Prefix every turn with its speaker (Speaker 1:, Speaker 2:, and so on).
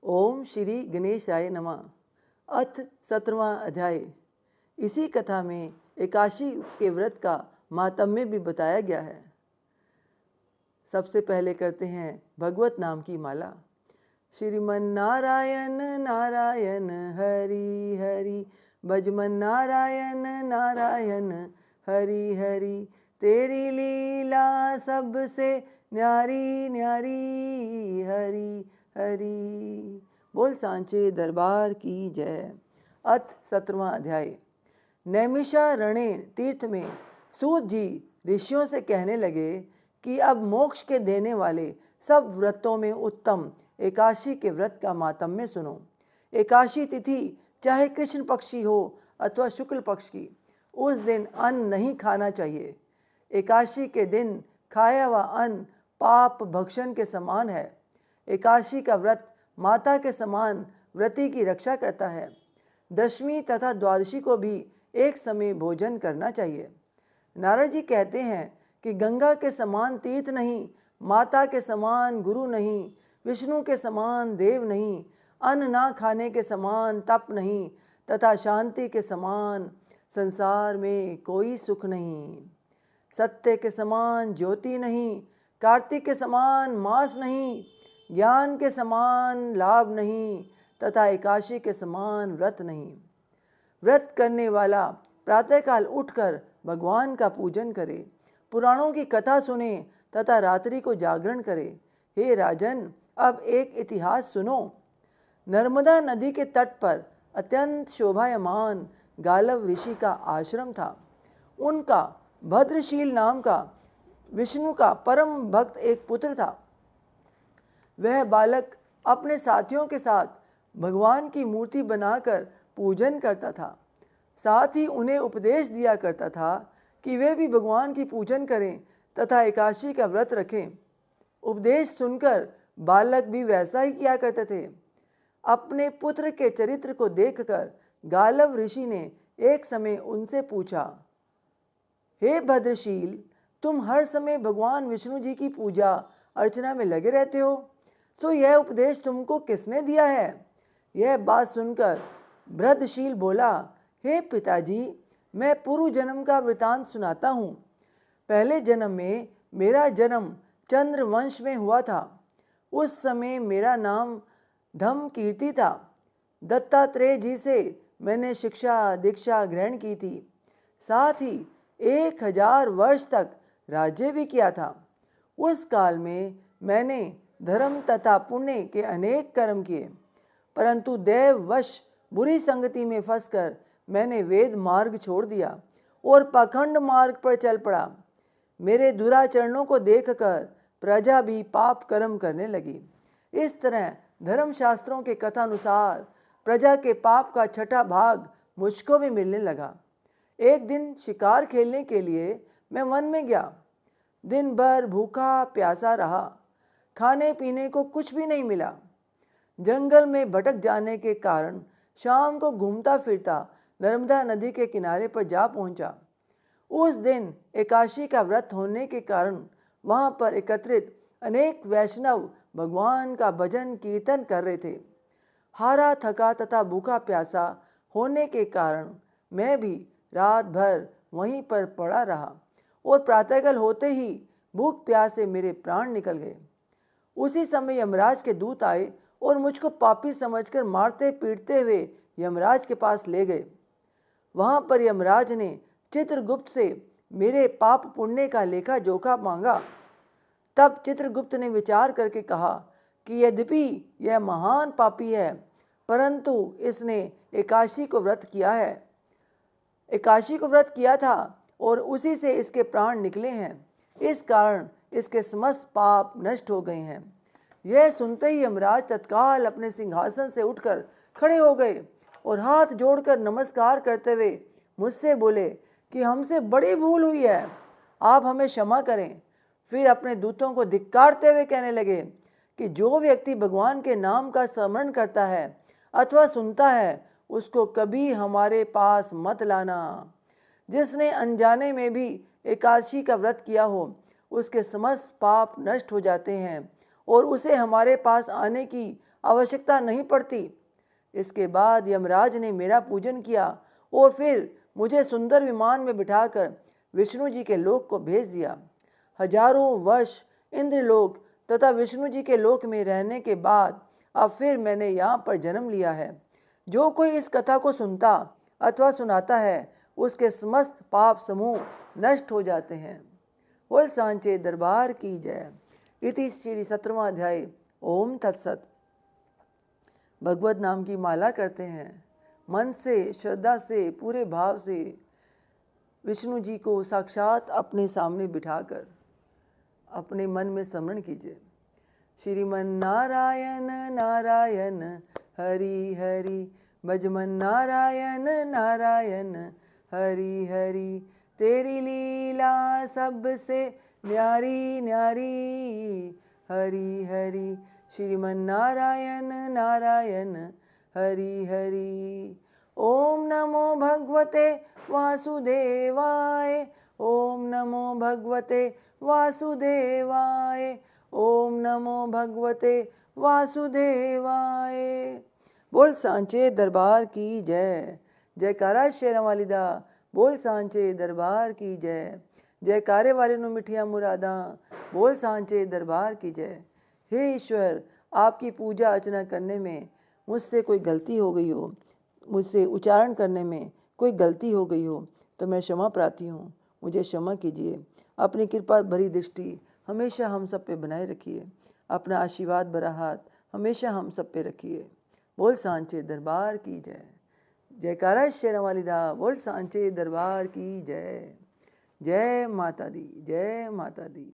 Speaker 1: ओम श्री गणेशाय नमः। अथ 17वां अध्याय। इसी कथा में एकादशी के व्रत का मातम्य भी बताया गया है। सबसे पहले करते हैं भगवत नाम की माला। श्रीमन नारायण नारायण हरि हरि, भजमन नारायण नारायण हरि हरि, तेरी लीला सबसे न्यारी न्यारी हरि हरि। बोल सांचे दरबार की जय। अथ 17वां अध्याय। नैमिषारण्य तीर्थ में सूत जी ऋषियों से कहने लगे कि अब मोक्ष के देने वाले सब व्रतों में उत्तम एकादशी के व्रत का मातम्य सुनो। एकादशी तिथि चाहे कृष्ण पक्ष की हो अथवा शुक्ल पक्ष की, उस दिन अन्न नहीं खाना चाहिए। एकादशी के दिन खाया हुआ अन्न पाप भक्षण के समान है। एकादशी का व्रत माता के समान व्रती की रक्षा करता है। दशमी तथा द्वादशी को भी एक समय भोजन करना चाहिए। नारद जी कहते हैं कि गंगा के समान तीर्थ नहीं, माता के समान गुरु नहीं, विष्णु के समान देव नहीं, अन्न ना खाने के समान तप नहीं, तथा शांति के समान संसार में कोई सुख नहीं। सत्य के समान ज्योति नहीं, कार्तिक के समान मास नहीं, ज्ञान के समान लाभ नहीं, तथा एकादशी के समान व्रत नहीं। व्रत करने वाला प्रातःकाल उठकर भगवान का पूजन करे, पुराणों की कथा सुने तथा रात्रि को जागरण करे। हे राजन, अब एक इतिहास सुनो। नर्मदा नदी के तट पर अत्यंत शोभायमान गालव ऋषि का आश्रम था। उनका भद्रशील नाम का विष्णु का परम भक्त एक पुत्र था। वह बालक अपने साथियों के साथ भगवान की मूर्ति बनाकर पूजन करता था। साथ ही उन्हें उपदेश दिया करता था कि वे भी भगवान की पूजन करें तथा एकादशी का व्रत रखें। उपदेश सुनकर बालक भी वैसा ही किया करते थे। अपने पुत्र के चरित्र को देखकर गालव ऋषि ने एक समय उनसे पूछा, हे भद्रशील, तुम हर समय भगवान विष्णु जी की पूजा अर्चना में लगे रहते हो, तो यह उपदेश तुमको किसने दिया है? यह बात सुनकर भद्रशील बोला, हे पिताजी, मैं पूर्व जन्म का वृतांत सुनाता हूँ। पहले जन्म में मेरा जन्म चंद्र वंश में हुआ था। उस समय मेरा नाम धम कीर्ति था। दत्तात्रेय जी से मैंने शिक्षा दीक्षा ग्रहण की थी। साथ ही 1000 वर्ष तक राज्य भी किया था। उस काल में मैंने धर्म तथा पुण्य के अनेक कर्म किए, परंतु दैववश बुरी संगति में फंसकर मैंने वेद मार्ग छोड़ दिया और पाखंड मार्ग पर चल पड़ा। मेरे दुराचरणों को देखकर प्रजा भी पाप कर्म करने लगी। इस तरह धर्मशास्त्रों के कथानुसार प्रजा के पाप का छठा भाग मुझको भी मिलने लगा। एक दिन शिकार खेलने के लिए मैं वन में गया। दिन भर भूखा प्यासा रहा, खाने पीने को कुछ भी नहीं मिला। जंगल में भटक जाने के कारण शाम को घूमता फिरता नर्मदा नदी के किनारे पर जा पहुंचा। उस दिन एकादशी का व्रत होने के कारण वहां पर एकत्रित अनेक वैष्णव भगवान का भजन कीर्तन कर रहे थे। हारा थका तथा भूखा प्यासा होने के कारण मैं भी रात भर वहीं पर पड़ा रहा और प्रातःकाल होते ही भूख प्यास से मेरे प्राण निकल गए। उसी समय यमराज के दूत आए और मुझको पापी समझकर मारते पीटते हुए यमराज के पास ले गए। वहां पर यमराज ने चित्रगुप्त से मेरे पाप पुण्य का लेखा जोखा मांगा। तब चित्रगुप्त ने विचार करके कहा कि यद्यपि यह महान पापी है, परंतु इसने एकादशी को व्रत किया है, एकादशी को व्रत किया था और उसी से इसके प्राण निकले हैं। इस कारण इसके समस्त पाप नष्ट हो गए हैं। यह सुनते ही यमराज तत्काल अपने सिंहासन से उठकर खड़े हो गए और हाथ जोड़कर नमस्कार करते हुए मुझसे बोले कि हमसे बड़ी भूल हुई है, आप हमें क्षमा करें। फिर अपने दूतों को धिक्कारते हुए कहने लगे कि जो व्यक्ति भगवान के नाम का स्मरण करता है अथवा सुनता है, उसको कभी हमारे पास मत लाना। जिसने अनजाने में भी एकादशी का व्रत किया हो, उसके समस्त पाप नष्ट हो जाते हैं और उसे हमारे पास आने की आवश्यकता नहीं पड़ती। इसके बाद यमराज ने मेरा पूजन किया और फिर मुझे सुंदर विमान में बिठाकर विष्णु जी के लोक को भेज दिया। हजारों वर्ष इंद्रलोक तथा विष्णु जी के लोक में रहने के बाद अब फिर मैंने यहाँ पर जन्म लिया है। जो कोई इस कथा को सुनता अथवा सुनाता है उसके समस्त पाप समूह नष्ट हो जाते हैं। बोल सांचे दरबार की जय। इति श्री 17वां अध्याय। ओम तत्सत। भगवत नाम की माला करते हैं, मन से, श्रद्धा से, पूरे भाव से विष्णु जी को साक्षात अपने सामने बिठाकर अपने मन में स्मरण कीजिए। श्रीमन नारायण नारायण हरि हरि, भजमन नारायण नारायण हरि हरि, तेरी लीला सबसे न्यारी न्यारी हरि हरि। श्रीमन नारायण नारायण हरि हरि। ओम नमो भगवते वासुदेवाय, ओम नमो भगवते वासुदेवाय, ओम नमो भगवते वासुदेवाय। बोल सांचे दरबार की जय। जयकारा शेरां वाली दा। बोल सांचे दरबार की जय। जयकारे वाले नु मिठिया मुरादा। बोल सांचे दरबार की जय। हे ईश्वर, आपकी पूजा अर्चना करने में मुझसे कोई गलती हो गई हो, मुझसे उच्चारण करने में कोई गलती हो गई हो तो मैं क्षमा प्रार्थी हूँ, मुझे क्षमा कीजिए। अपनी कृपा भरी दृष्टि हमेशा हम सब पे बनाए रखिए। अपना आशीर्वाद भरा हाथ हमेशा हम सब पे रखिए। बोल सांचे दरबार की जय। जयकारा शेरां वाली दा। बोल सांचे दरबार की जय। जय माता दी, जय माता दी।